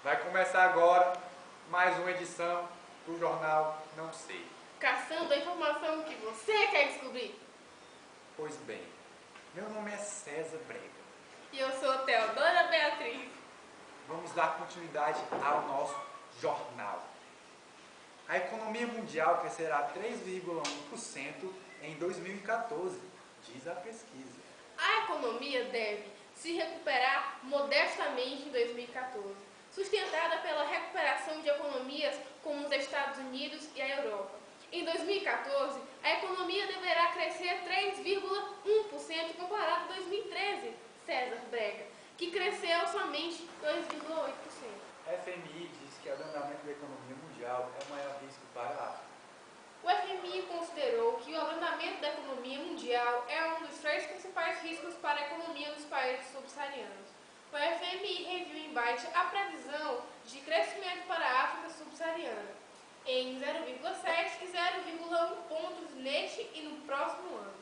Vai começar agora mais uma edição do jornal Não Sei. Caçando a informação que você quer descobrir. Pois bem, meu nome é César Brega. E eu sou Teodora Beatriz. Vamos dar continuidade ao nosso jornal. A economia mundial crescerá 3,1% em 2014, diz a pesquisa. A economia deve se recuperar modestamente em 2014, sustentada pela recuperação de economias como os Estados Unidos e a Europa. Em 2014, a economia deverá crescer 3,1% comparado a 2013, César Brega, que cresceu somente 2,8%. A FMI diz que o abrandamento da economia mundial é o maior risco para a África. O FMI considerou que o abrandamento da economia mundial é um dos três principais riscos para a economia dos países subsaarianos. O FMI reviu em baixa a previsão de crescimento para a África subsaariana em 0,7 e 0,1 pontos neste e no próximo ano,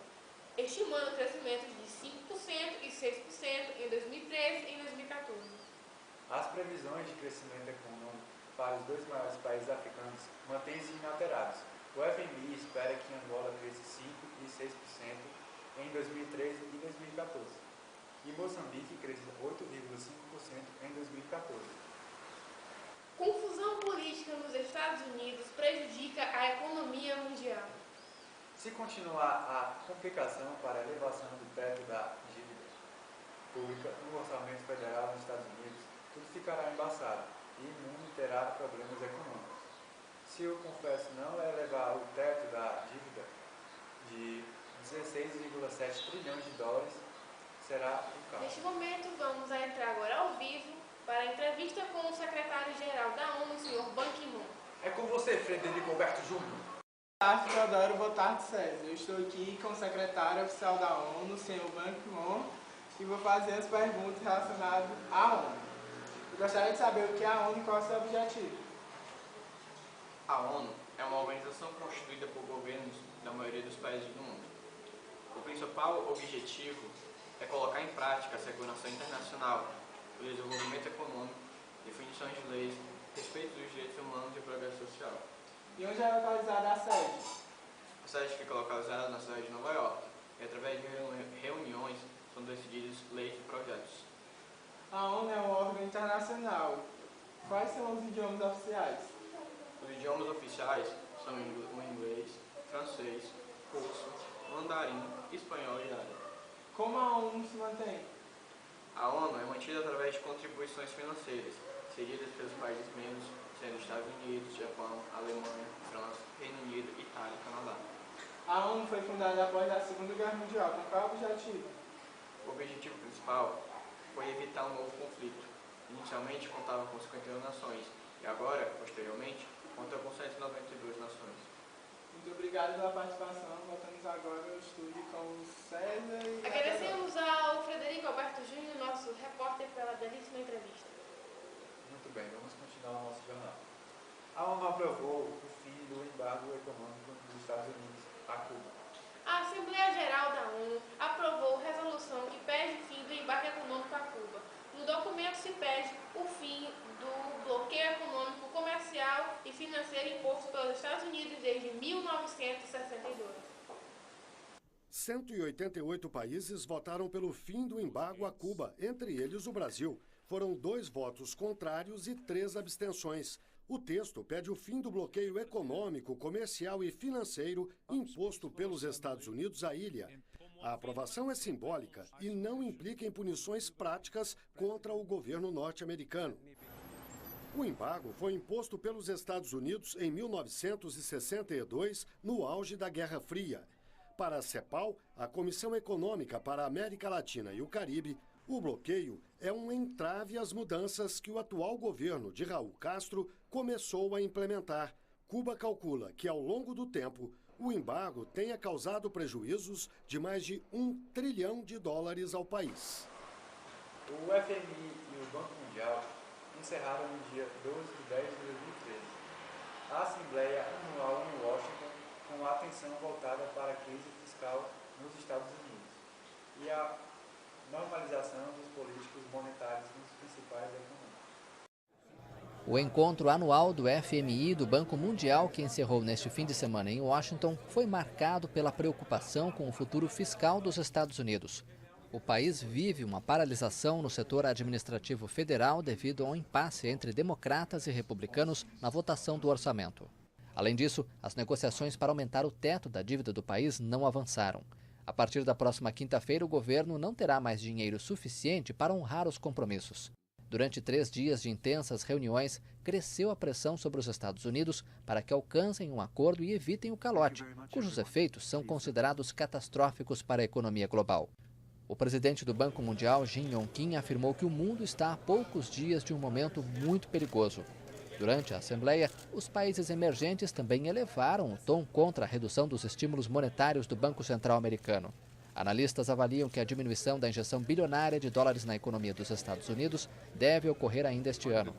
estimando crescimento de 5% e 6% em 2013 e em 2014. As previsões de crescimento econômico para os dois maiores países africanos mantêm-se inalteradas. O FMI espera que Angola cresça 5% e 6% em 2013 e 2014, e Moçambique cresça 8,5% em 2014. Confusão política nos Estados Unidos prejudica a economia mundial. Se continuar a complicação para a elevação do teto da dívida pública no orçamento federal nos Estados Unidos, tudo ficará embaçado e o mundo terá problemas econômicos. Se o Congresso não elevar o teto da dívida de 16,7 trilhões de dólares, será o caos. Neste momento, vamos entrar agora ao vivo para a entrevista com o secretário-geral da ONU, o Sr. Ban Ki-moon. É com você, Frederico Alberto Júnior. Boa tarde, Teodoro. Boa tarde, César. Eu estou aqui com o secretário oficial da ONU, o Sr. Ban Ki-moon, e vou fazer as perguntas relacionadas à ONU. Eu gostaria de saber o que é a ONU e qual é o seu objetivo. A ONU é uma organização constituída por governos da maioria dos países do mundo. O principal objetivo é colocar em prática a segurança internacional, o desenvolvimento econômico, definições de leis, respeito dos direitos humanos e progresso social. E onde é localizada a sede? A sede fica localizada na cidade de Nova York e através de reuniões são decididas leis e projetos. A ONU é um órgão internacional. Quais são os idiomas oficiais? Os idiomas oficiais são o inglês, francês, russo, mandarim, espanhol e árabe. Como a ONU se mantém? A ONU é mantida através de contribuições financeiras, cedidas pelos países membros, sendo Estados Unidos, Japão, Alemanha, França, Reino Unido, Itália e Canadá. A ONU foi fundada após a Segunda Guerra Mundial. Com qual objetivo? O objetivo principal foi evitar um novo conflito. Inicialmente contava com 51 nações e agora, posteriormente, conta com 192 nações. Muito obrigado pela participação. Voltamos agora ao estúdio com o César e... Agradecemos ao Frederico Alberto Júnior, nosso repórter, pela belíssima entrevista. Muito bem, vamos continuar o nosso jornal. A ONU aprovou o fim do embargo econômico dos Estados Unidos a Cuba. A Assembleia Geral da ONU aprovou resolução que pede o fim do embargo econômico a Cuba. No documento se pede o fim do bloqueio econômico, comercial e financeiro imposto pelos Estados Unidos desde 1962. 188 países votaram pelo fim do embargo a Cuba, entre eles o Brasil. Foram 2 votos contrários e 3 abstenções. O texto pede o fim do bloqueio econômico, comercial e financeiro imposto pelos Estados Unidos à ilha. A aprovação é simbólica e não implica em punições práticas contra o governo norte-americano. O embargo foi imposto pelos Estados Unidos em 1962, no auge da Guerra Fria. Para a CEPAL, a Comissão Econômica para a América Latina e o Caribe, o bloqueio é um entrave às mudanças que o atual governo de Raul Castro começou a implementar. Cuba calcula que, ao longo do tempo, o embargo tenha causado prejuízos de mais de $1 trilhão ao país. O FMI e o Banco Mundial encerraram no dia 12 de 10 de 2013 a Assembleia Anual em Washington, com a atenção voltada para a crise fiscal nos Estados Unidos e a normalização dos políticos monetários nos principais econômicos. O encontro anual do FMI e do Banco Mundial, que encerrou neste fim de semana em Washington, foi marcado pela preocupação com o futuro fiscal dos Estados Unidos. O país vive uma paralisação no setor administrativo federal devido ao impasse entre democratas e republicanos na votação do orçamento. Além disso, as negociações para aumentar o teto da dívida do país não avançaram. A partir da próxima quinta-feira, o governo não terá mais dinheiro suficiente para honrar os compromissos. Durante 3 dias de intensas reuniões, cresceu a pressão sobre os Estados Unidos para que alcancem um acordo e evitem o calote, cujos efeitos são considerados catastróficos para a economia global. O presidente do Banco Mundial, Jim Yong Kim, afirmou que o mundo está a poucos dias de um momento muito perigoso. Durante a Assembleia, os países emergentes também elevaram o tom contra a redução dos estímulos monetários do Banco Central americano. Analistas avaliam que a diminuição da injeção bilionária de dólares na economia dos Estados Unidos deve ocorrer ainda este ano.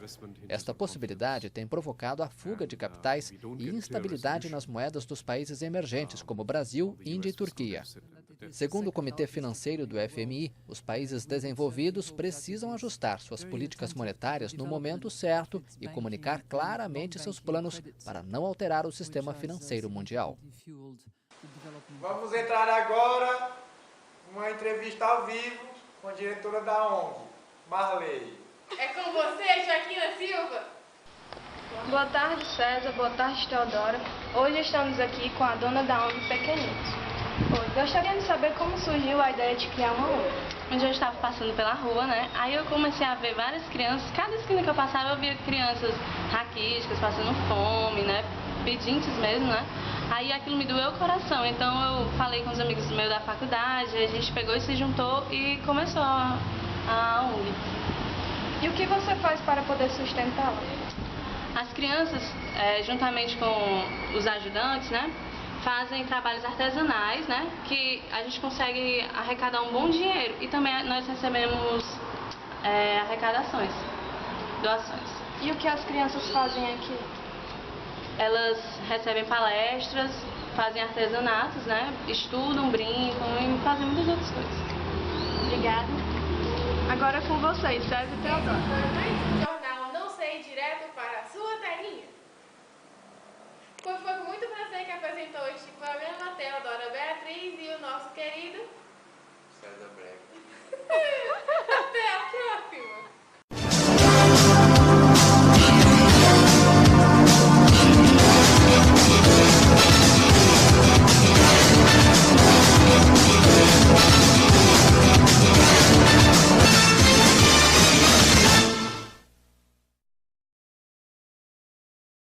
Esta possibilidade tem provocado a fuga de capitais e instabilidade nas moedas dos países emergentes, como Brasil, Índia e Turquia. Segundo o Comitê Financeiro do FMI, os países desenvolvidos precisam ajustar suas políticas monetárias no momento certo e comunicar claramente seus planos para não alterar o sistema financeiro mundial. Vamos entrar agora numa entrevista ao vivo com a diretora da ONG, Marley. É com você, Joaquina Silva. Boa tarde, César. Boa tarde, Teodora. Hoje estamos aqui com a dona da ONG Pequeninos. Oi, gostaria de saber como surgiu a ideia de criar uma ONG. Um dia eu estava passando pela rua, né? Aí eu comecei a ver várias crianças. Cada esquina que eu passava eu via crianças raquíticas, passando fome, né? Pedintes mesmo, né? Aí aquilo me doeu o coração. Então eu falei com os amigos meus da faculdade, a gente pegou e se juntou e começou a ONG. E o que você faz para poder sustentá-la? As crianças, juntamente com os ajudantes, né? Fazem trabalhos artesanais, né? Que a gente consegue arrecadar um bom dinheiro. E também nós recebemos arrecadações, doações. E o que as crianças fazem aqui? Elas recebem palestras, fazem artesanatos, né? Estudam, brincam e fazem muitas outras coisas. Obrigada. Agora é com vocês, César e Teodoro. O jornal Não Sei direto para a sua telinha. Foi com muito prazer que apresentou este programa a Teodora Beatriz e o nosso querido César Brega.